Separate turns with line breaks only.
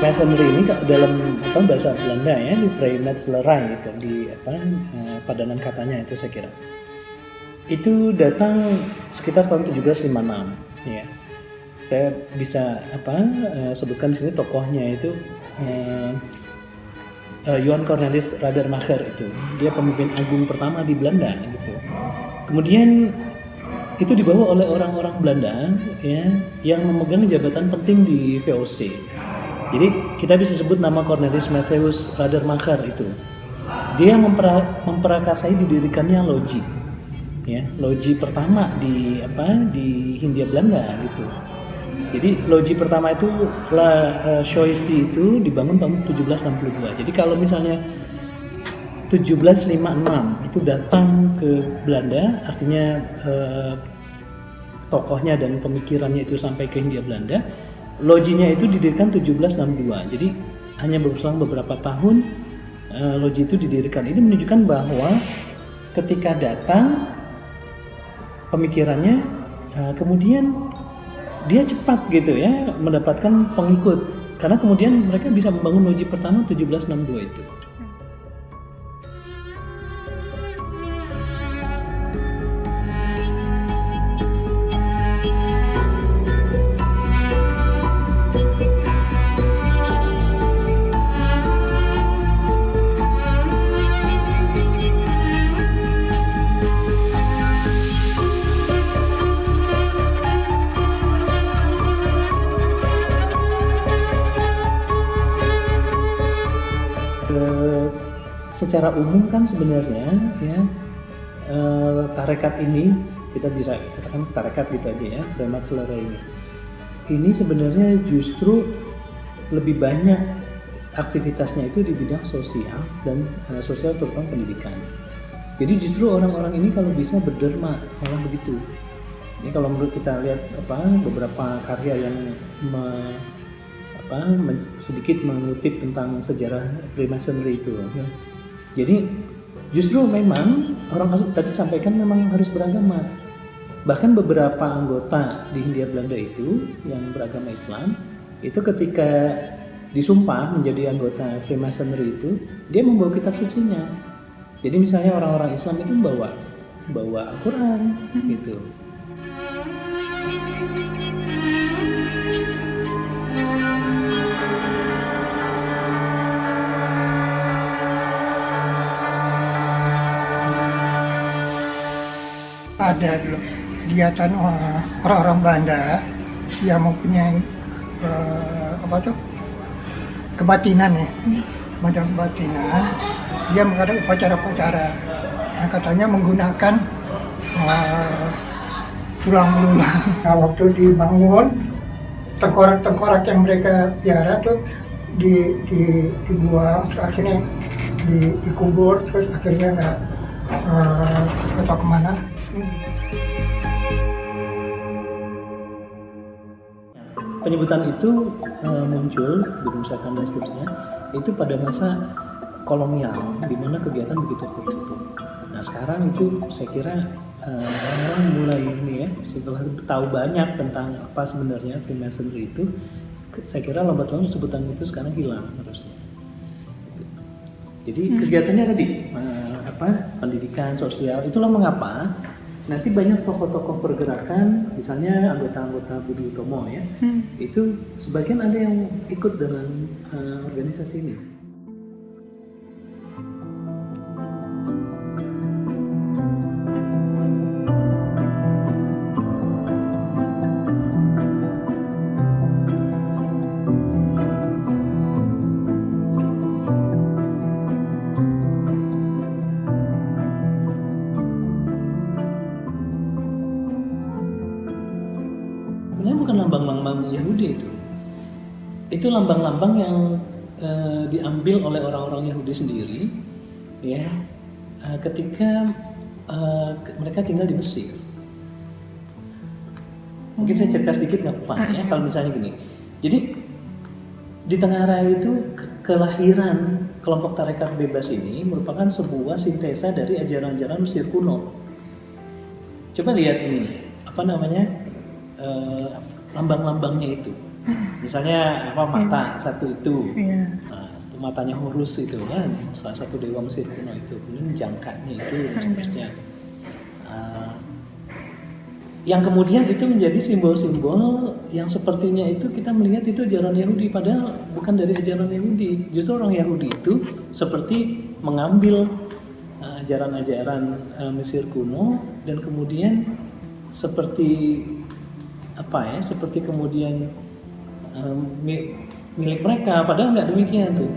Freemasonry ini dalam bahasa Belanda ya, di Vrijmetselaarij gitu, di padanan katanya itu saya kira. Itu datang sekitar tahun 1756 ya. Saya bisa sebutkan di sini tokohnya itu Johan Cornelis Radermacher itu. Dia pemimpin agung pertama di Belanda gitu. Kemudian itu dibawa oleh orang-orang Belanda ya yang memegang jabatan penting di VOC. Jadi kita bisa sebut nama Cornelis Matthäus Radermacher itu. Dia memprakarsai didirikannya loji. Ya, loji pertama di Hindia Belanda gitu. Jadi loji pertama itu La Choisy itu dibangun tahun 1762. Jadi kalau misalnya 1756 itu datang ke Belanda, artinya tokohnya dan pemikirannya itu sampai ke Hindia Belanda. Lojinya itu didirikan 1762. Jadi hanya berselang beberapa tahun loji itu didirikan. Ini menunjukkan bahwa ketika datang pemikirannya kemudian dia cepat gitu ya mendapatkan pengikut, karena kemudian mereka bisa membangun loji pertama 1762 itu. Secara umum kan sebenarnya ya tarekat ini kita bisa katakan tarekat gitu aja ya, Vrijmetselaarij ini sebenarnya justru lebih banyak aktivitasnya itu di bidang sosial dan sosial terutama pendidikan. Jadi justru orang-orang ini kalau bisa berderma malah begitu. Ini kalau menurut kita lihat beberapa karya yang sedikit mengutip tentang sejarah Freemasonry itu ya. Jadi justru memang orang tadi sampaikan memang harus beragama. Bahkan beberapa anggota di Hindia Belanda itu yang beragama Islam itu ketika disumpah menjadi anggota Freemasonry itu dia membawa kitab sucinya. Jadi misalnya orang-orang Islam itu bawa Al-Quran gitu.
Ada dulu kegiatan orang-orang Belanda yang mempunyai kebatinan ya, macam kebatinan. Dia mengadakan upacara-upacara yang katanya menggunakan tulang belulang. Nah, waktu dibangun tengkorak-tengkorak yang mereka piara tuh dibuang, terus akhirnya dikubur, terus akhirnya nggak tahu kemana.
Penyebutan itu muncul Gedung Setan dan seterusnya itu pada masa kolonial di mana kegiatan begitu tertutup. Nah sekarang itu saya kira orang-orang mulai ini ya setelah tahu banyak tentang apa sebenarnya Freemasonry itu, saya kira lambat laun sebutan itu sekarang hilang harusnya. Jadi kegiatannya tadi pendidikan sosial, itulah mengapa nanti banyak tokoh-tokoh pergerakan, misalnya anggota-anggota Budi Utomo ya, itu sebagian ada yang ikut dalam organisasi ini. Bukan lambang-lambang Yahudi itu lambang-lambang yang diambil oleh orang-orang Yahudi sendiri ya ketika mereka tinggal di Mesir. Mungkin saya cerita sedikit nggak apa ya kalau misalnya gini. Jadi di tengah raya itu kelahiran kelompok tarekat bebas ini merupakan sebuah sintesa dari ajaran-ajaran Mesir kuno. Coba lihat ini nih, lambang-lambangnya itu. Misalnya apa mata satu itu,
Iya.
nah, itu matanya Horus itu kan salah satu dewa Mesir kuno itu, kemudian jangkanya itu dan seterusnya. Yang kemudian itu menjadi simbol-simbol yang sepertinya itu kita melihat itu ajaran Yahudi, padahal bukan dari ajaran Yahudi. Justru orang Yahudi itu seperti mengambil ajaran-ajaran Mesir kuno dan kemudian seperti seperti kemudian milik mereka, padahal nggak demikian tuh.